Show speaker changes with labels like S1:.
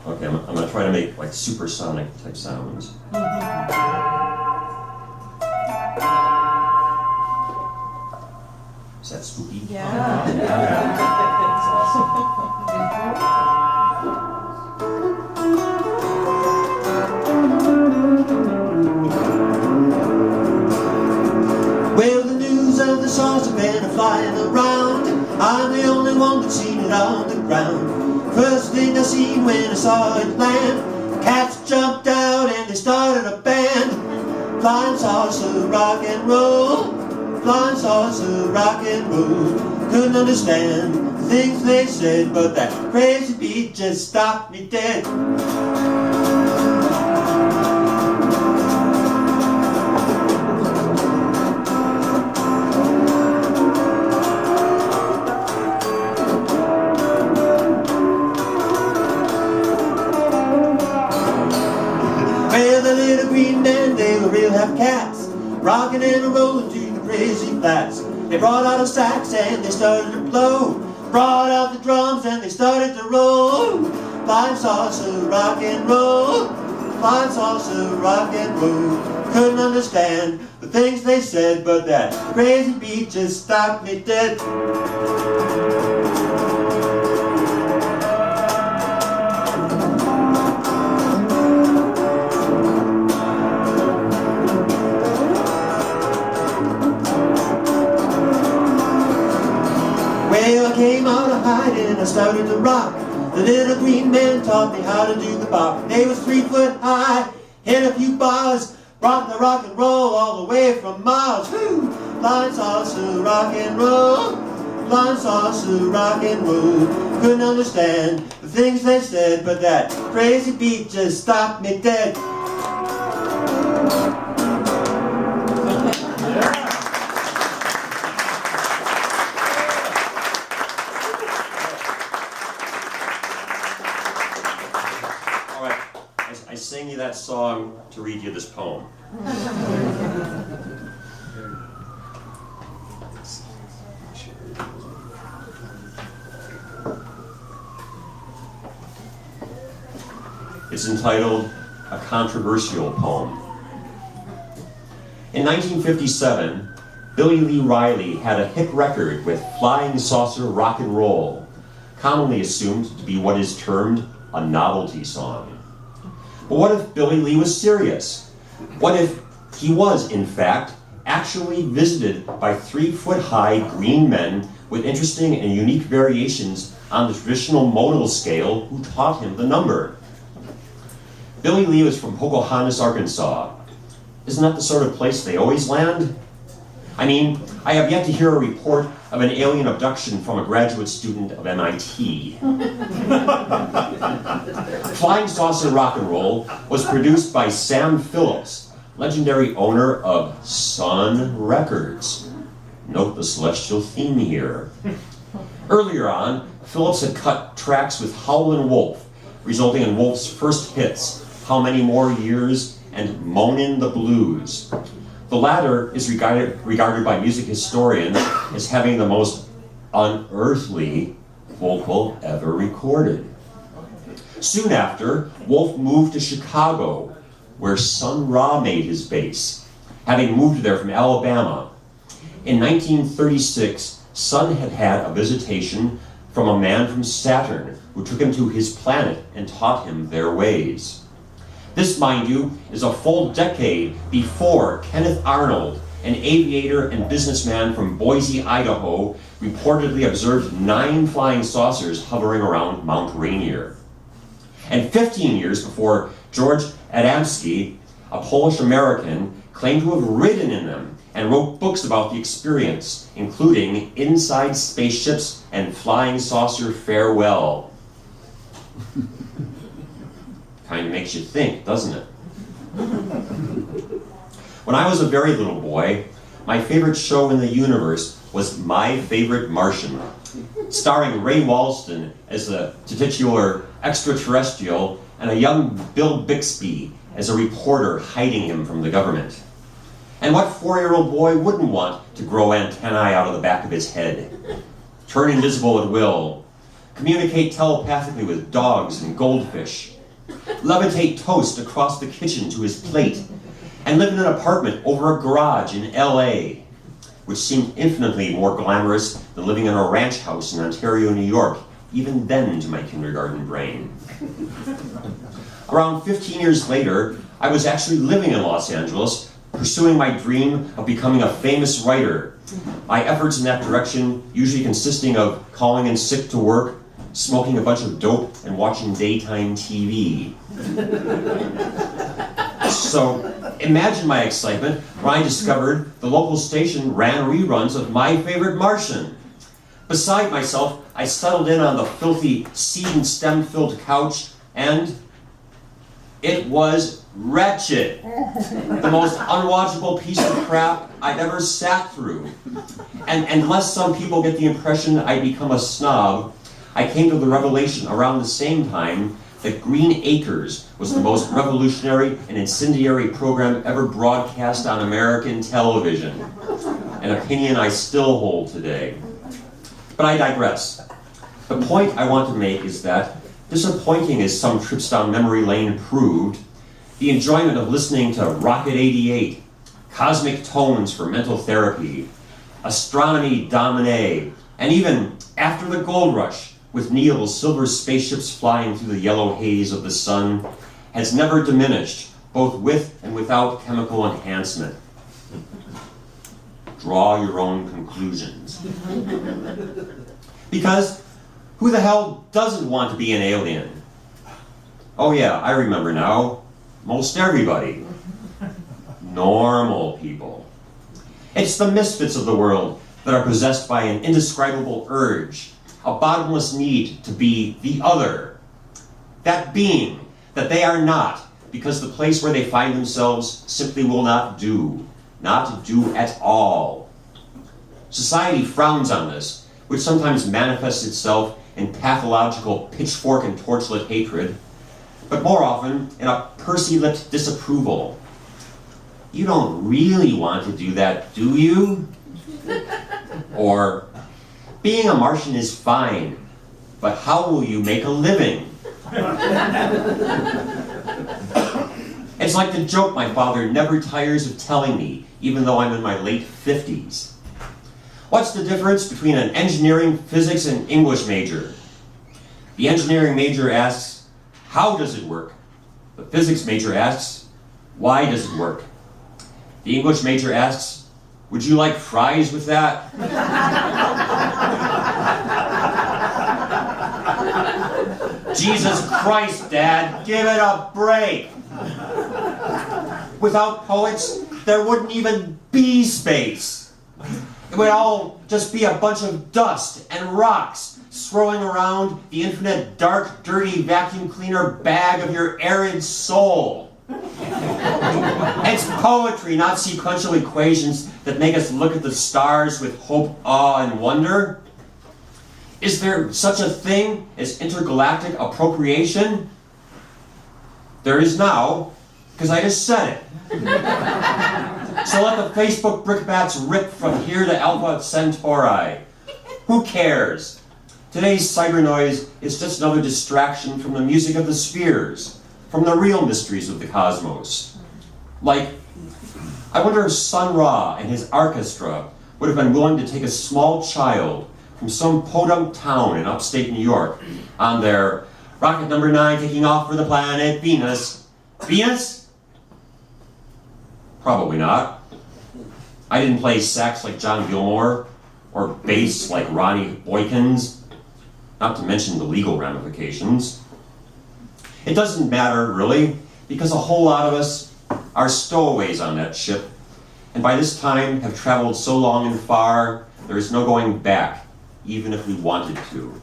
S1: Okay, I'm gonna try to make like supersonic type sounds. Is that spooky?
S2: Yeah.
S3: That's awesome.
S4: Well, the news of the saucepan are flying around. I'm the only one that's seen it on the ground. First thing I seen when I saw it land, cats jumped out and they started a band. Flying saucer rock and roll, flying saucer rock and roll. Couldn't understand the things they said, but that crazy beat just stopped me dead. Well, the little green men, they were real half cats, rocking and rolling to the crazy flats. They brought out a sax and they started to blow, brought out the drums and they started to roll. Flying saucer rock and roll, flying saucer rock and roll. Couldn't understand the things they said, but that crazy beat just stopped me dead. Well, I came out of hiding, I started to rock. The little green men taught me how to do the bop. They was 3 foot high, hit a few bars, brought the rock and roll all the way from Mars. Woo! Flying saucer rock and roll, flying saucer rock and roll. Couldn't understand the things they said, but that crazy beat just stopped me dead.
S1: I sang you that song to read you this poem. It's entitled A Controversial Poem. In 1957, Billy Lee Riley had a hit record with Flying Saucer Rock and Roll, commonly assumed to be what is termed a novelty song. But what if Billy Lee was serious? What if he was, in fact, actually visited by 3 foot high green men with interesting and unique variations on the traditional modal scale who taught him the number? Billy Lee was from Pocahontas, Arkansas. Isn't that the sort of place they always land? I mean, I have yet to hear a report of an alien abduction from a graduate student of MIT. Flying Saucer Rock and Roll was produced by Sam Phillips, legendary owner of Sun Records. Note the celestial theme here. Earlier on, Phillips had cut tracks with Howlin' Wolf, resulting in Wolf's first hits, How Many More Years and Moanin' the Blues. The latter is regarded by music historians as having the most unearthly vocal ever recorded. Soon after, Wolf moved to Chicago, where Sun Ra made his base, having moved there from Alabama. In 1936, Sun had had a visitation from a man from Saturn who took him to his planet and taught him their ways. This, mind you, is a full decade before Kenneth Arnold, an aviator and businessman from Boise, Idaho, reportedly observed 9 flying saucers hovering around Mount Rainier. And 15 years before George Adamski, a Polish-American, claimed to have ridden in them and wrote books about the experience, including Inside Spaceships and Flying Saucer Farewell. Kind of makes you think, doesn't it? When I was a very little boy, my favorite show in the universe was My Favorite Martian, starring Ray Walston as the titular extraterrestrial and a young Bill Bixby as a reporter hiding him from the government. And what 4-year-old boy wouldn't want to grow antennae out of the back of his head? turn invisible at will, communicate telepathically with dogs and goldfish, levitate toast across the kitchen to his plate, and live in an apartment over a garage in LA, which seemed infinitely more glamorous than living in a ranch house in Ontario, New York, even then to my kindergarten brain. Around 15 years later, I was actually living in Los Angeles, pursuing my dream of becoming a famous writer. My efforts in that direction usually consisting of calling in sick to work, smoking a bunch of dope, and watching daytime TV. So imagine my excitement when I discovered the local station ran reruns of My Favorite Martian. Beside myself, I settled in on the filthy seed and stem-filled couch, and it was wretched. The most unwatchable piece of crap I'd ever sat through. And unless some people get the impression I'd become a snob, I came to the revelation around the same time that Green Acres was the most revolutionary and incendiary program ever broadcast on American television, an opinion I still hold today. But I digress. The point I want to make is that, disappointing as some trips down memory lane proved, the enjoyment of listening to Rocket 88, Cosmic Tones for Mental Therapy, Astronomy Domine, and even After the Gold Rush, with Neil's silver spaceships flying through the yellow haze of the sun, has never diminished, both with and without chemical enhancement. Draw your own conclusions. Because who the hell doesn't want to be an alien? Oh yeah, I remember now. Most everybody. Normal people. It's the misfits of the world that are possessed by an indescribable urge, a bottomless need to be the other. That being that they are not, because the place where they find themselves simply will not do at all. Society frowns on this, which sometimes manifests itself in pathological pitchfork and torchlit hatred, but more often in a pursy-lipped disapproval. You don't really want to do that, do you? Or, being a Martian is fine, but how will you make a living? It's like the joke my father never tires of telling me, even though I'm in my late 50s. What's the difference between an engineering, physics, and English major? The engineering major asks, how does it work? The physics major asks, why does it work? The English major asks, would you like fries with that? Jesus Christ, Dad, give it a break! Without poets, there wouldn't even be space. It would all just be a bunch of dust and rocks swirling around the infinite dark, dirty vacuum cleaner bag of your arid soul. It's poetry, not sequential equations that make us look at the stars with hope, awe, and wonder. Is there such a thing as intergalactic appropriation? There is now, because I just said it. So let the Facebook brickbats rip from here to Alpha Centauri. Who cares? Today's cyber noise is just another distraction from the music of the spheres, from the real mysteries of the cosmos. Like, I wonder if Sun Ra and his orchestra would have been willing to take a small child from some podunk town in upstate New York on their rocket number 9 taking off for the planet Venus. Venus? Probably not. I didn't play sax like John Gilmore, or bass like Ronnie Boykins, not to mention the legal ramifications. It doesn't matter, really, because a whole lot of us are stowaways on that ship, and by this time have traveled so long and far, there is no going back, even if we wanted to.